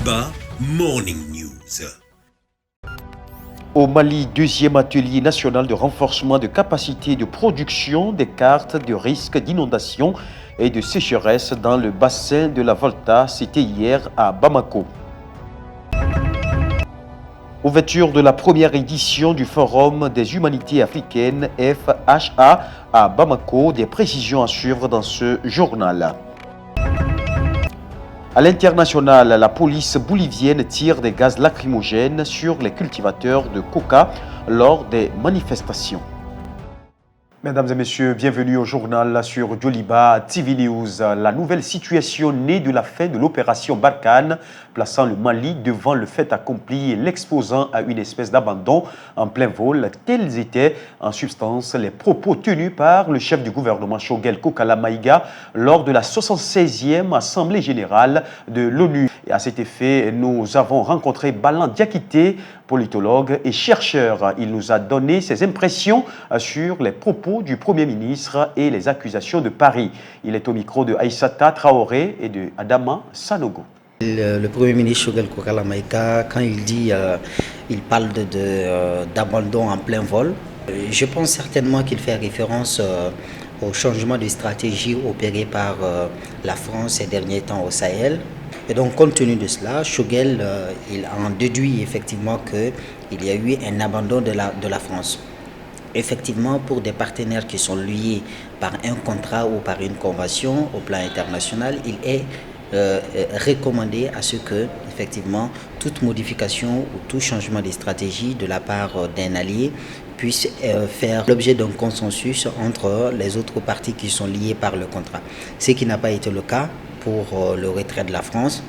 Joliba Morning News. Au Mali, deuxième atelier national de renforcement de capacité de production des cartes de risque d'inondation et de sécheresse dans le bassin de la Volta, c'était hier à Bamako. Ouverture de la première édition du Forum des humanités africaines FHA à Bamako, des précisions à suivre dans ce journal. À l'international, la police bolivienne tire des gaz lacrymogènes sur les cultivateurs de coca lors des manifestations. Mesdames et messieurs, bienvenue au journal sur Joliba TV News. La nouvelle situation née de la fin de l'opération Barkhane, plaçant le Mali devant le fait accompli et l'exposant à une espèce d'abandon en plein vol, tels étaient en substance les propos tenus par le chef du gouvernement Choguel Kokala Maïga lors de la 76e Assemblée générale de l'ONU. Et à cet effet, nous avons rencontré Balan Diakité, politologue et chercheur. Il nous a donné ses impressions sur les propos du Premier ministre et les accusations de Paris. Il est au micro de Aïssata Traoré et de Adama Sanogo. Le Premier ministre Choguel Kokala Maïga, quand il dit, il parle d'abandon en plein vol, je pense certainement qu'il fait référence au changement de stratégie opéré par la France ces derniers temps au Sahel. Et donc, compte tenu de cela, Choguel il en déduit effectivement qu'il y a eu un abandon de la France. Effectivement, pour des partenaires qui sont liés par un contrat ou par une convention au plan international, il est recommandé à ce que, effectivement, toute modification ou tout changement de stratégie de la part d'un allié puisse faire l'objet d'un consensus entre les autres parties qui sont liées par le contrat. Ce qui n'a pas été le cas pour le retrait de la France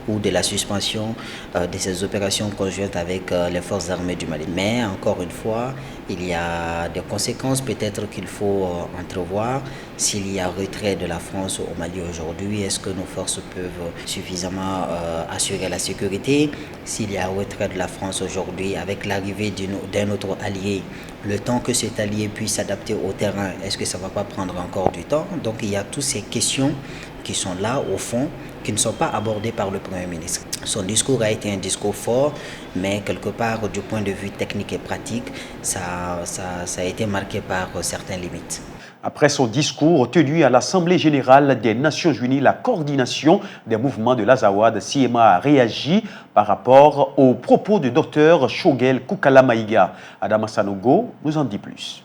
ou de la suspension de ces opérations conjointes avec les forces armées du Mali. Mais encore une fois, il y a des conséquences peut-être qu'il faut entrevoir. S'il y a retrait de la France au Mali aujourd'hui, est-ce que nos forces peuvent suffisamment assurer la sécurité? S'il y a retrait de la France aujourd'hui avec l'arrivée d'un autre allié, le temps que cet allié puisse s'adapter au terrain, est-ce que ça ne va pas prendre encore du temps? Donc il y a toutes ces questions qui sont là au fond, qui ne sont pas abordées par le Premier ministre. Son discours a été un discours fort, mais quelque part, du point de vue technique et pratique, ça a été marqué par certaines limites. Après son discours tenu à l'Assemblée générale des Nations unies, la coordination des mouvements de l'Azawad, CMA, a réagi par rapport aux propos du docteur Choguel Kokala Maïga. Adama Sanogo nous en dit plus.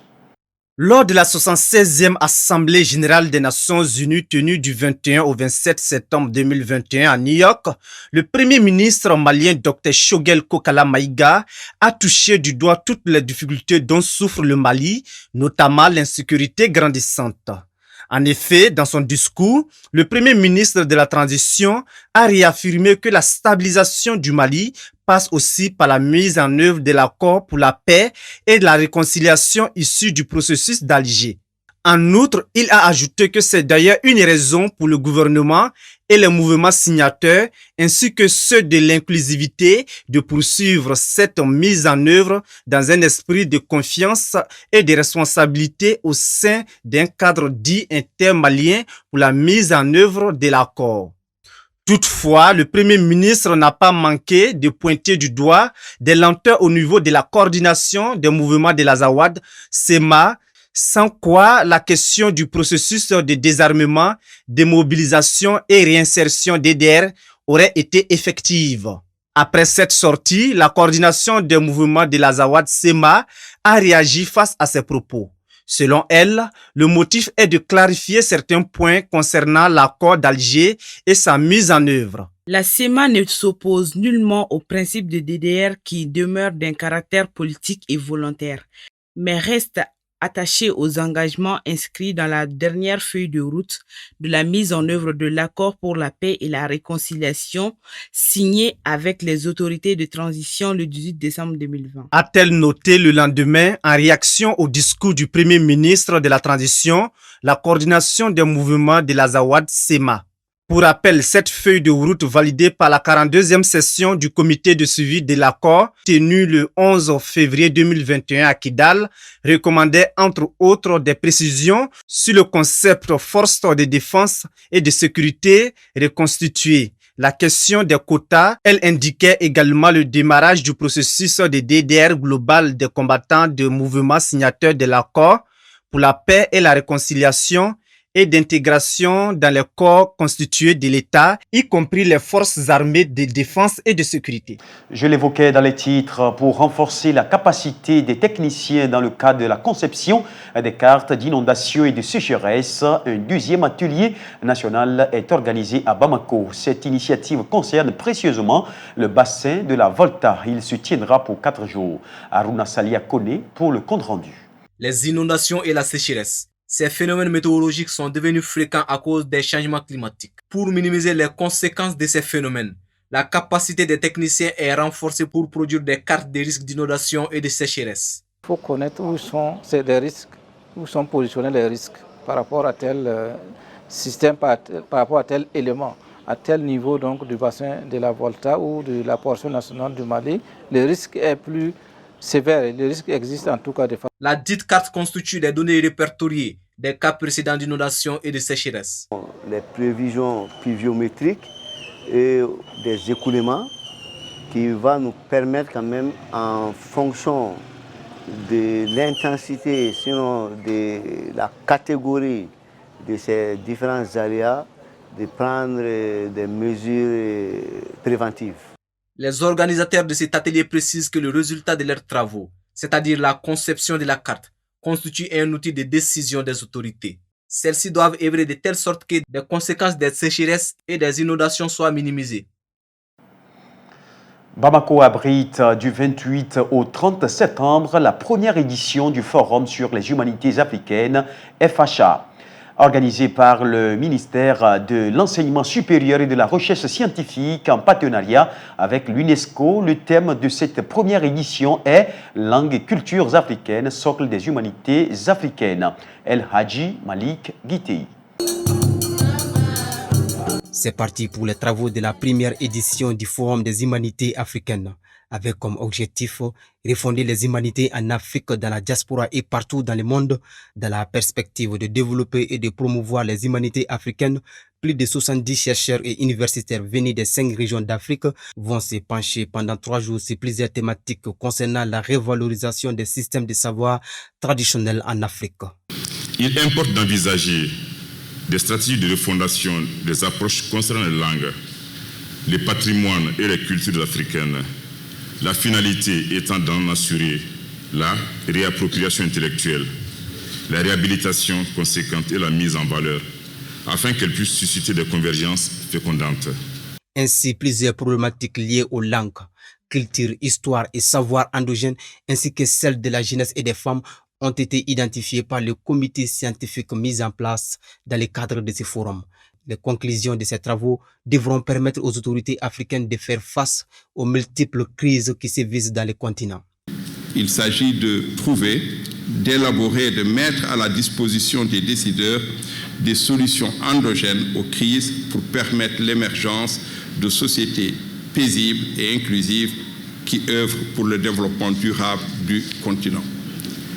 Lors de la 76e Assemblée générale des Nations unies tenue du 21 au 27 septembre 2021 à New York, le Premier ministre malien Dr Choguel Kokala Maïga a touché du doigt toutes les difficultés dont souffre le Mali, notamment l'insécurité grandissante. En effet, dans son discours, le Premier ministre de la Transition a réaffirmé que la stabilisation du Mali passe aussi par la mise en œuvre de l'accord pour la paix et de la réconciliation issu du processus d'Alger. En outre, il a ajouté que c'est d'ailleurs une raison pour le gouvernement et les mouvements signataires, ainsi que ceux de l'inclusivité, de poursuivre cette mise en œuvre dans un esprit de confiance et de responsabilité au sein d'un cadre dit intermalien pour la mise en œuvre de l'accord. Toutefois, le Premier ministre n'a pas manqué de pointer du doigt des lenteurs au niveau de la coordination des mouvements de l'Azawad, CMA, sans quoi la question du processus de désarmement, démobilisation et réinsertion DDR aurait été effective. Après cette sortie, la coordination des mouvements de l'Azawad, CMA, a réagi face à ces propos. Selon elle, le motif est de clarifier certains points concernant l'accord d'Alger et sa mise en œuvre. La CEMA ne s'oppose nullement au principe de DDR qui demeure d'un caractère politique et volontaire, mais reste attaché aux engagements inscrits dans la dernière feuille de route de la mise en œuvre de l'accord pour la paix et la réconciliation signé avec les autorités de transition le 18 décembre 2020. A-t-elle noté le lendemain, en réaction au discours du Premier ministre de la Transition, la coordination des mouvements de l'Azawad CEMA? Pour rappel, cette feuille de route validée par la 42e session du comité de suivi de l'accord tenue le 11 février 2021 à Kidal recommandait entre autres des précisions sur le concept force de défense et de sécurité reconstituée, la question des quotas. Elle indiquait également le démarrage du processus de DDR global des combattants de mouvements signataires de l'accord pour la paix et la réconciliation et d'intégration dans les corps constitués de l'État, y compris les forces armées de défense et de sécurité. Je l'évoquais dans les titres, pour renforcer la capacité des techniciens dans le cadre de la conception des cartes d'inondation et de sécheresse, un deuxième atelier national est organisé à Bamako. Cette initiative concerne précieusement le bassin de la Volta. Il se tiendra pour 4 jours. Aruna Salia Kone pour le compte rendu. Les inondations et la sécheresse. Ces phénomènes météorologiques sont devenus fréquents à cause des changements climatiques. Pour minimiser les conséquences de ces phénomènes, la capacité des techniciens est renforcée pour produire des cartes de risques d'inondation et de sécheresse. Il faut connaître où sont les risques, où sont positionnés les risques par rapport à tel système, par rapport à tel élément, à tel niveau donc du bassin de la Volta ou de la portion nationale du Mali. Le risque est plus sévère et le risque existe en tout cas de façon. La dite carte constitue des données répertoriées des cas précédents d'inondation et de sécheresse. Les prévisions pluviométriques et des écoulements qui va nous permettre quand même en fonction de l'intensité, sinon de la catégorie de ces différents aléas, de prendre des mesures préventives. Les organisateurs de cet atelier précisent que le résultat de leurs travaux, c'est-à-dire la conception de la carte, constitue un outil de décision des autorités. Celles-ci doivent œuvrer de telle sorte que les conséquences des sécheresses et des inondations soient minimisées. Bamako abrite du 28 au 30 septembre la première édition du Forum sur les humanités africaines, FHA. Organisé par le ministère de l'Enseignement supérieur et de la Recherche scientifique en partenariat avec l'UNESCO, le thème de cette première édition est « Langues et cultures africaines, socle des humanités africaines ». El Hadji Malik Guitei. C'est parti pour les travaux de la première édition du Forum des humanités africaines, avec comme objectif refonder les humanités en Afrique, dans la diaspora et partout dans le monde, dans la perspective de développer et de promouvoir les humanités africaines. Plus de 70 chercheurs et universitaires venus des 5 régions d'Afrique vont se pencher pendant 3 jours sur plusieurs thématiques concernant la revalorisation des systèmes de savoir traditionnels en Afrique. Il importe d'envisager des stratégies de refondation des approches concernant les langues, les patrimoines et les cultures africaines. La finalité étant d'en assurer la réappropriation intellectuelle, la réhabilitation conséquente et la mise en valeur, afin qu'elle puisse susciter des convergences fécondantes. Ainsi, plusieurs problématiques liées aux langues, culture, histoire et savoir endogènes, ainsi que celles de la jeunesse et des femmes, ont été identifiées par le comité scientifique mis en place dans le cadre de ce forum. Les conclusions de ces travaux devront permettre aux autorités africaines de faire face aux multiples crises qui sévissent dans le continent. Il s'agit de trouver, d'élaborer et de mettre à la disposition des décideurs des solutions endogènes aux crises pour permettre l'émergence de sociétés paisibles et inclusives qui œuvrent pour le développement durable du continent.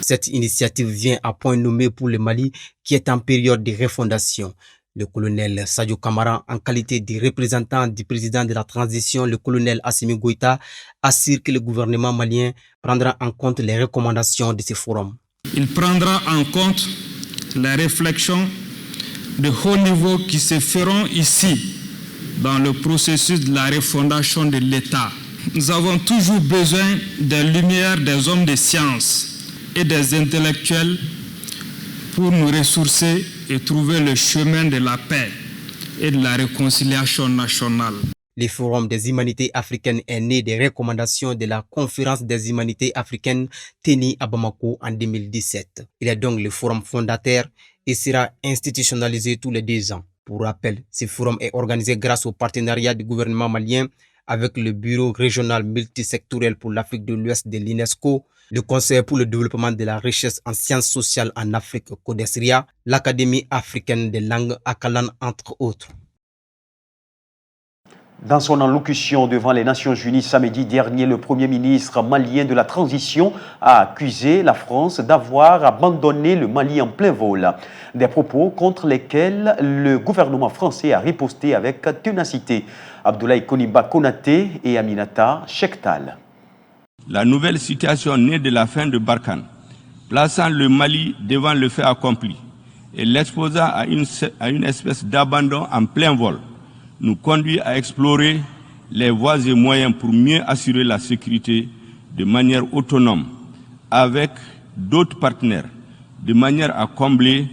Cette initiative vient à point nommé pour le Mali, qui est en période de refondation. Le colonel Sadio Kamara, en qualité de représentant du président de la transition, le colonel Assimi Goïta, assure que le gouvernement malien prendra en compte les recommandations de ce forum. Il prendra en compte les réflexions de haut niveau qui se feront ici dans le processus de la refondation de l'État. Nous avons toujours besoin des lumières des hommes de science et des intellectuels pour nous ressourcer et trouver le chemin de la paix et de la réconciliation nationale. Le Forum des humanités africaines est né des recommandations de la Conférence des humanités africaines tenue à Bamako en 2017. Il est donc le forum fondateur et sera institutionnalisé tous les 2 ans. Pour rappel, ce forum est organisé grâce au partenariat du gouvernement malien avec le Bureau régional multisectoriel pour l'Afrique de l'Ouest de l'UNESCO, le Conseil pour le développement de la recherche en sciences sociales en Afrique, CODESRIA, l'Académie africaine des langues, ACALAN, entre autres. Dans son allocution devant les Nations Unies samedi dernier, le Premier ministre malien de la transition a accusé la France d'avoir abandonné le Mali en plein vol. Des propos contre lesquels le gouvernement français a riposté avec ténacité. Abdoulaye Koniba Konaté et Aminata Chektal. La nouvelle situation née de la fin de Barkhane, plaçant le Mali devant le fait accompli et l'exposant à une espèce d'abandon en plein vol, nous conduit à explorer les voies et moyens pour mieux assurer la sécurité de manière autonome avec d'autres partenaires, de manière à combler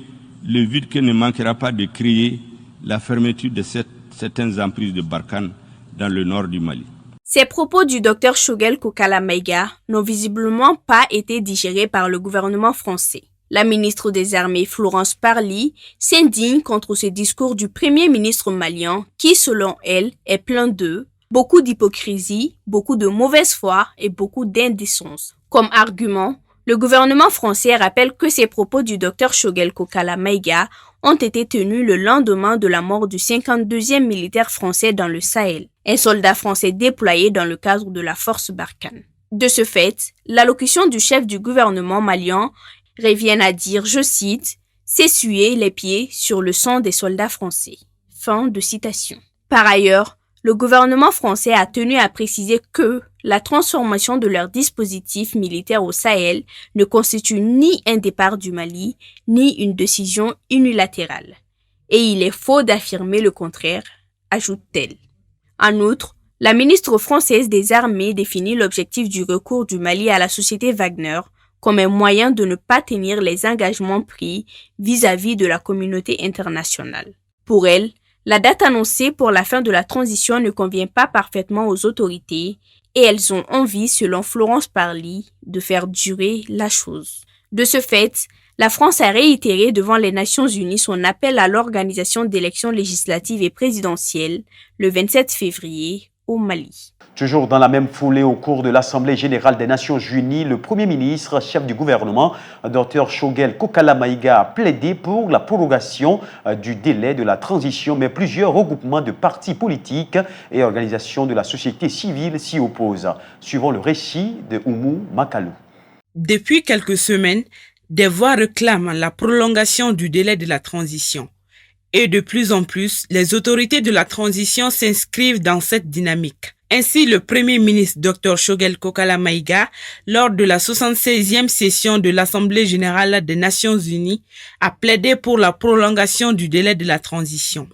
le vide que ne manquera pas de créer la fermeture de certaines emprises de Barkhane dans le nord du Mali. Ces propos du Dr Choguel Kokala Maïga n'ont visiblement pas été digérés par le gouvernement français. La ministre des Armées Florence Parly s'indigne contre ce discours du premier ministre malien qui, selon elle, est plein beaucoup d'hypocrisie, beaucoup de mauvaise foi et beaucoup d'indécence. Comme argument, le gouvernement français rappelle que ces propos du Dr Choguel Kokala Maïga ont été tenus le lendemain de la mort du 52e militaire français dans le Sahel, un soldat français déployé dans le cadre de la force Barkhane. De ce fait, l'allocution du chef du gouvernement malien revient à dire, je cite, « s'essuyer les pieds sur le sang des soldats français ». Fin de citation. Par ailleurs, le gouvernement français a tenu à préciser que la transformation de leur dispositif militaire au Sahel ne constitue ni un départ du Mali, ni une décision unilatérale. Et il est faux d'affirmer le contraire, ajoute-t-elle. En outre, la ministre française des Armées définit l'objectif du recours du Mali à la société Wagner comme un moyen de ne pas tenir les engagements pris vis-à-vis de la communauté internationale. Pour elle, la date annoncée pour la fin de la transition ne convient pas parfaitement aux autorités et elles ont envie, selon Florence Parly, de faire durer la chose. De ce fait, la France a réitéré devant les Nations Unies son appel à l'organisation d'élections législatives et présidentielles le 27 février au Mali. Toujours dans la même foulée, au cours de l'Assemblée générale des Nations unies, le Premier ministre, chef du gouvernement, Dr Choguel Kokala Maïga, a plaidé pour la prorogation du délai de la transition, mais plusieurs regroupements de partis politiques et organisations de la société civile s'y opposent. Suivant le récit de Oumou Makalou. Depuis quelques semaines, des voix réclament la prolongation du délai de la transition. Et de plus en plus, les autorités de la transition s'inscrivent dans cette dynamique. Ainsi, le Premier ministre Dr Choguel Kokala Maïga, lors de la 76e session de l'Assemblée générale des Nations unies, a plaidé pour la prolongation du délai de la transition.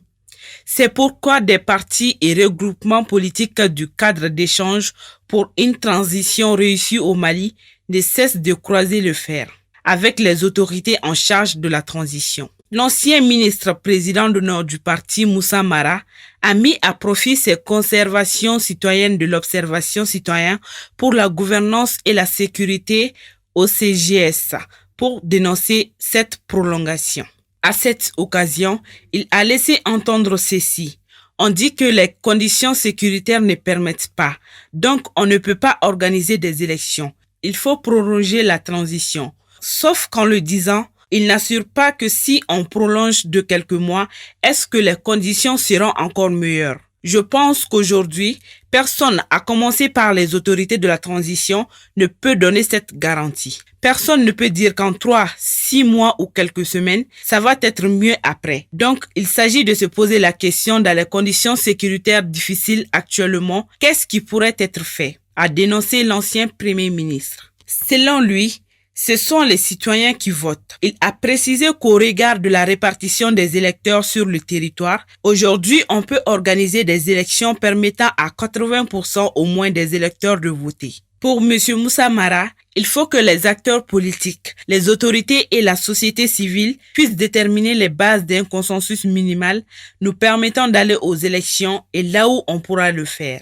C'est pourquoi des partis et regroupements politiques du cadre d'échange pour une transition réussie au Mali ne cessent de croiser le fer avec les autorités en charge de la transition. L'ancien ministre président d'honneur du parti Moussa Mara a mis à profit ses conservations citoyennes de l'Observation citoyenne pour la gouvernance et la sécurité au CGS pour dénoncer cette prolongation. À cette occasion, il a laissé entendre ceci. On dit que les conditions sécuritaires ne permettent pas, donc on ne peut pas organiser des élections. Il faut prolonger la transition. Sauf qu'en le disant, il n'assure pas que si on prolonge de quelques mois, est-ce que les conditions seront encore meilleures? Je pense qu'aujourd'hui, personne, à commencer par les autorités de la transition, ne peut donner cette garantie. Personne ne peut dire qu'en 3, 6 mois ou quelques semaines, ça va être mieux après. Donc, il s'agit de se poser la question dans les conditions sécuritaires difficiles actuellement, qu'est-ce qui pourrait être fait? A dénoncé l'ancien Premier ministre. Selon lui, ce sont les citoyens qui votent. Il a précisé qu'au regard de la répartition des électeurs sur le territoire, aujourd'hui, on peut organiser des élections permettant à 80% au moins des électeurs de voter. Pour M. Moussa Mara, il faut que les acteurs politiques, les autorités et la société civile puissent déterminer les bases d'un consensus minimal nous permettant d'aller aux élections et là où on pourra le faire.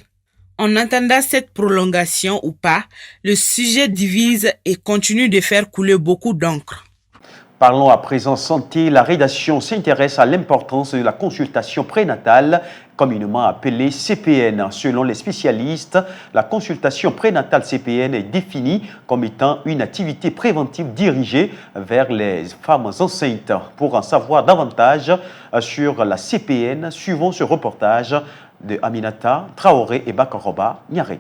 En attendant cette prolongation ou pas, le sujet divise et continue de faire couler beaucoup d'encre. Parlons à présent santé. La rédaction s'intéresse à l'importance de la consultation prénatale, communément appelée CPN. Selon les spécialistes, la consultation prénatale CPN est définie comme étant une activité préventive dirigée vers les femmes enceintes. Pour en savoir davantage sur la CPN, suivons ce reportage de Aminata Traoré et Bakoroba Niaré.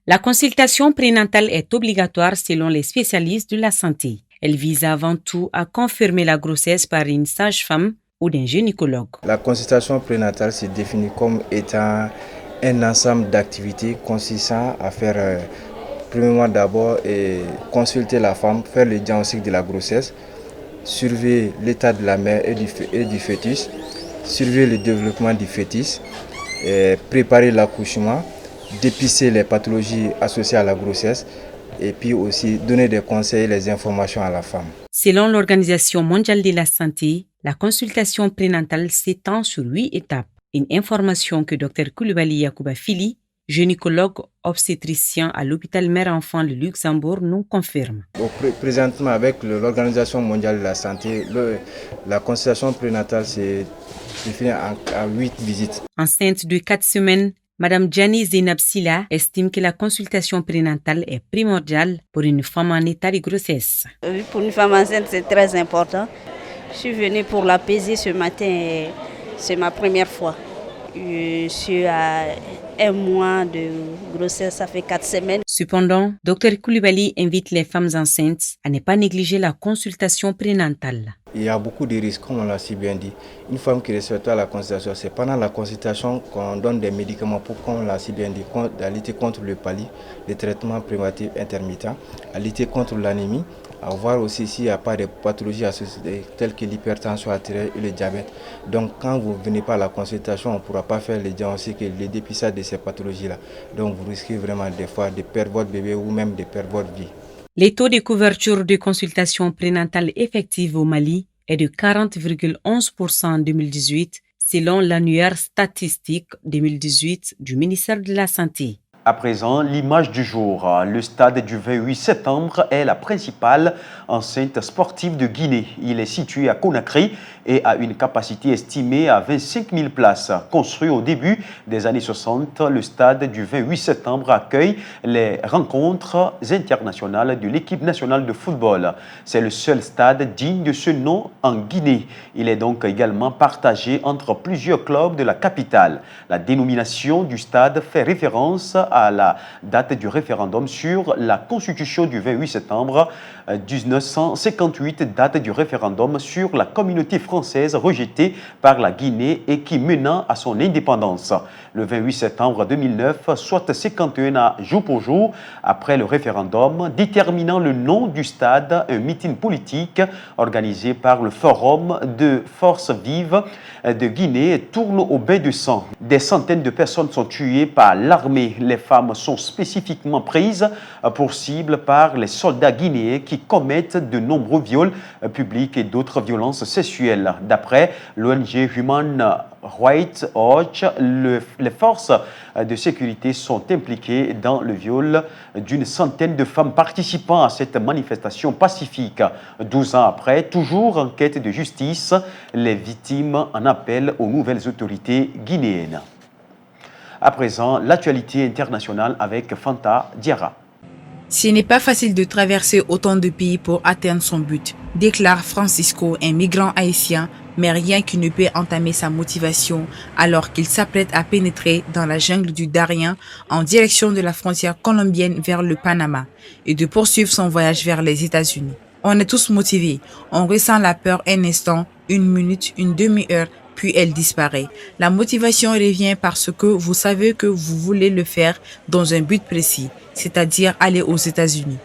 La consultation prénatale est obligatoire selon les spécialistes de la santé. Elle vise avant tout à confirmer la grossesse par une sage-femme ou d'un gynécologue. La consultation prénatale se définit comme étant un ensemble d'activités consistant à faire, premièrement d'abord, consulter la femme, faire le diagnostic de la grossesse, surveiller l'état de la mère et du fœtus, surveiller le développement du fœtus, préparer l'accouchement, dépister les pathologies associées à la grossesse et puis aussi donner des conseils et les informations à la femme. Selon l'Organisation mondiale de la santé, la consultation prénatale s'étend sur 8 étapes. Une information que Dr Koulibaly Yacouba Fili, gynécologue obstétricien à l'hôpital Mère-Enfant de Luxembourg, nous confirme. Présentement, avec l'Organisation mondiale de la santé, la consultation prénatale s'est définie en 8 visites. Enceinte de 4 semaines, Madame Djani Zeynab Silla estime que la consultation prénatale est primordiale pour une femme en état de grossesse. Pour une femme enceinte, c'est très important. Je suis venue pour l'apaiser ce matin et c'est ma première fois. Je suis à 1 mois de grossesse, ça fait 4 semaines. Cependant, Dr Koulibaly invite les femmes enceintes à ne pas négliger la consultation prénatale. Il y a beaucoup de risques, comme on l'a si bien dit. Une femme qui reçoit la consultation, c'est pendant la consultation qu'on donne des médicaments pour, comme on l'a si bien dit, à lutter contre le palu, les traitements préventifs intermittents, à lutter contre l'anémie, à voir aussi s'il n'y a pas de pathologies associées telles que l'hypertension artérielle et le diabète. Donc quand vous ne venez pas à la consultation, on ne pourra pas faire le diagnostic et le dépistage de ces pathologies-là. Donc vous risquez vraiment des fois de perdre votre bébé ou même de perdre votre vie. Les taux de couverture de consultation prénatale effective au Mali est de 40,11% en 2018, selon l'annuaire statistique 2018 du ministère de la Santé. À présent, l'image du jour. Le stade du 28 septembre est la principale enceinte sportive de Guinée. Il est situé à Conakry et a une capacité estimée à 25 000 places. Construit au début des années 60, le stade du 28 septembre accueille les rencontres internationales de l'équipe nationale de football. C'est le seul stade digne de ce nom en Guinée. Il est donc également partagé entre plusieurs clubs de la capitale. La dénomination du stade fait référence à la date du référendum sur la Constitution du 28 septembre 1958, date du référendum sur la communauté française rejetée par la Guinée et qui mena à son indépendance. Le 28 septembre 2009, soit 51 ans jour pour jour après le référendum, déterminant le nom du stade, un meeting politique organisé par le Forum de Forces Vives de Guinée tourne au bain de sang. Des centaines de personnes sont tuées par l'armée. Les femmes sont spécifiquement prises pour cible par les soldats guinéens qui commettent de nombreux viols publics et d'autres violences sexuelles. D'après l'ONG Human Rights Watch, les forces de sécurité sont impliquées dans le viol d'une centaine de femmes participant à cette manifestation pacifique. 12 ans après, toujours en quête de justice, les victimes en appellent aux nouvelles autorités guinéennes. À présent, l'actualité internationale avec Fanta Diarra. Ce n'est pas facile de traverser autant de pays pour atteindre son but, déclare Francisco, un migrant haïtien, mais rien qui ne peut entamer sa motivation alors qu'il s'apprête à pénétrer dans la jungle du Darien en direction de la frontière colombienne vers le Panama et de poursuivre son voyage vers les États-Unis. On est tous motivés, on ressent la peur un instant, 1 minute, une demi-heure, puis elle disparaît. La motivation revient parce que vous savez que vous voulez le faire dans un but précis, c'est-à-dire aller aux États-Unis.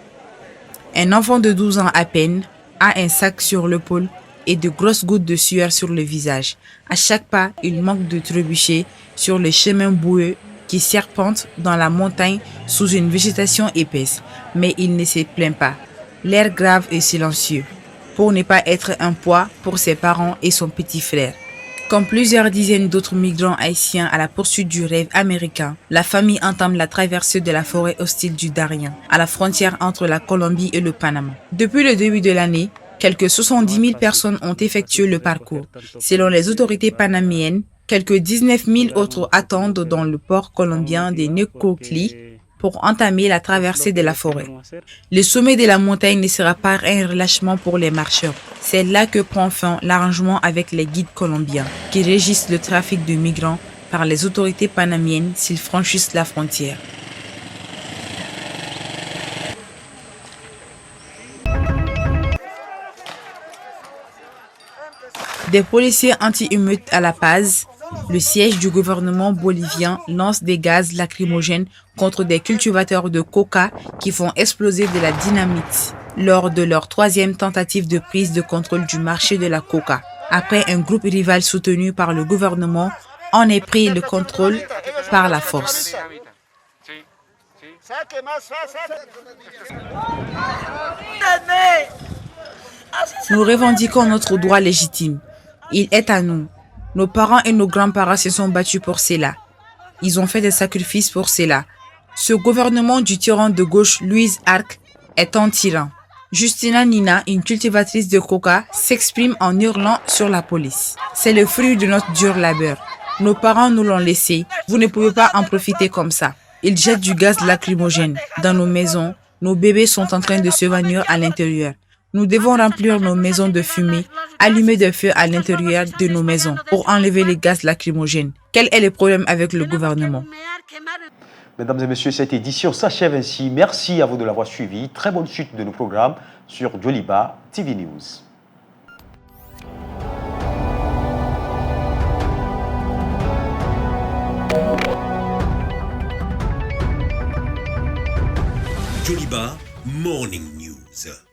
Un enfant de 12 ans à peine a un sac sur l'épaule et de grosses gouttes de sueur sur le visage. À chaque pas, il manque de trébucher sur les chemins boueux qui serpentent dans la montagne sous une végétation épaisse. Mais il ne se plaint pas. L'air grave et silencieux, pour ne pas être un poids pour ses parents et son petit frère. Comme plusieurs dizaines d'autres migrants haïtiens à la poursuite du rêve américain, la famille entame la traversée de la forêt hostile du Darien, à la frontière entre la Colombie et le Panama. Depuis le début de l'année, quelques 70 000 personnes ont effectué le parcours. Selon les autorités panaméennes, quelques 19 000 autres attendent dans le port colombien de Necoclí pour entamer la traversée de la forêt. Le sommet de la montagne ne sera pas un relâchement pour les marcheurs. C'est là que prend fin l'arrangement avec les guides colombiens qui régissent le trafic de migrants par les autorités panamiennes s'ils franchissent la frontière. Des policiers anti-émeutes à La Paz, le siège du gouvernement bolivien lance des gaz lacrymogènes contre des cultivateurs de coca qui font exploser de la dynamite lors de leur 3e tentative de prise de contrôle du marché de la coca. Après un groupe rival soutenu par le gouvernement en ait pris le contrôle par la force. Nous revendiquons notre droit légitime. Il est à nous. Nos parents et nos grands-parents se sont battus pour cela. Ils ont fait des sacrifices pour cela. Ce gouvernement du tyran de gauche Luis Arce est un tyran. Justina Nina, une cultivatrice de coca, s'exprime en hurlant sur la police. C'est le fruit de notre dur labeur. Nos parents nous l'ont laissé. Vous ne pouvez pas en profiter comme ça. Ils jettent du gaz lacrymogène dans nos maisons. Nos bébés sont en train de se vanir à l'intérieur. Nous devons remplir nos maisons de fumée, allumer des feux à l'intérieur de nos maisons pour enlever les gaz lacrymogènes. Quel est le problème avec le gouvernement? Mesdames et messieurs, cette édition s'achève ainsi. Merci à vous de l'avoir suivi. Très bonne suite de nos programmes sur Joliba TV News. Joliba Morning News.